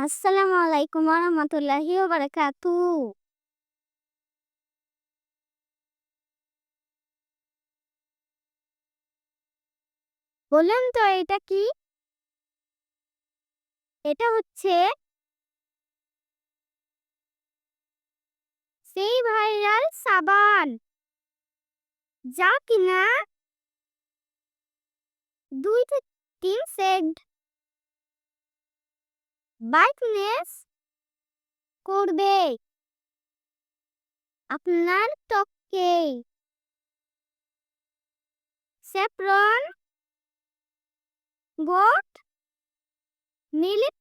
আসসালামু আলাইকুম ওয়া রাহমাতুল্লাহি ওয়া বারাকাতুহু। বললেন তো এটা কি? এটা হচ্ছে সেই ভাইরাল সাবান যা কিনা ২ থেকে ৩ সেকেন্ড ব্রাইটনেস করবে আপনার ত্বককে। স্যাফরন গোট মিল্ক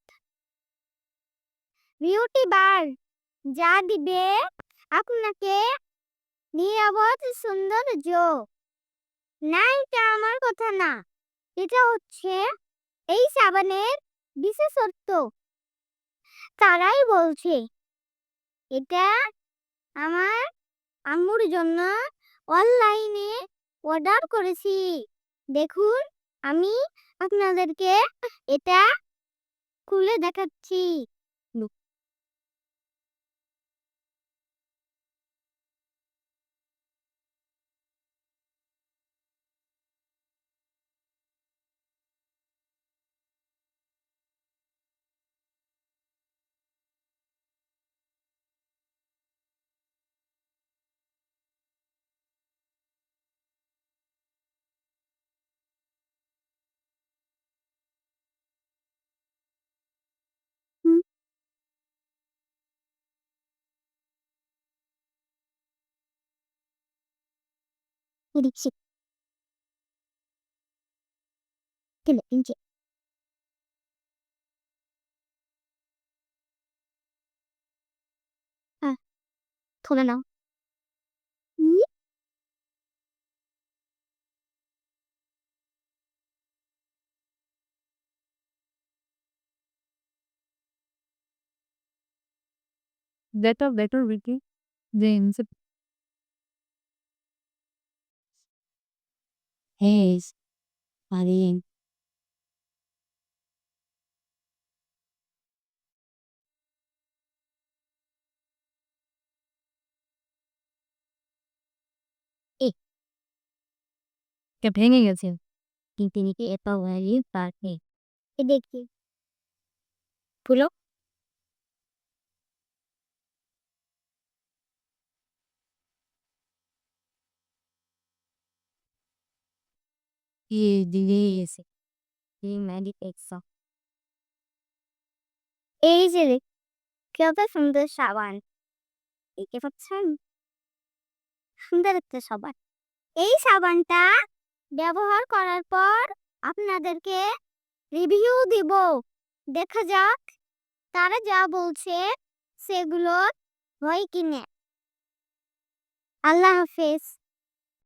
বিউটি বার যা দিবে আপনাকে নিরাপদ সৌন্দর্য। না, এটা আমার কথা না। এটা হচ্ছে এই সাবানের বিশেষত্ব। তারাই বলছে এটা আমার আম্মুর জন্য অনলাইনে অর্ডার করেছি। দেখুন, আমি আপনাদেরকে এটা খুলে দেখাচ্ছি। লু হুম, দিচ্ছি। দিচ্ছি। হ্যাঁ, তুলে নাও। হুম, Better Vicky James Hayes Marine এ কে ভেঙে গেছে। তিনি কি এটা ওয়ারি পারবে? এ দেখি। খুলো। দিয়ে গেছে। এই ম্যাজিক এক্সা। এই যে কত সুন্দর সাবান। দেখতে পাচ্ছেন? সুন্দর একটা সাবান। এই সাবানটা ব্যবহার করার পর আপনাদেরকে রিভিউ দিব। দেখা যাক তারা যা বলছে সেগুলো হয় কিনা। আল্লাহ হাফেজ।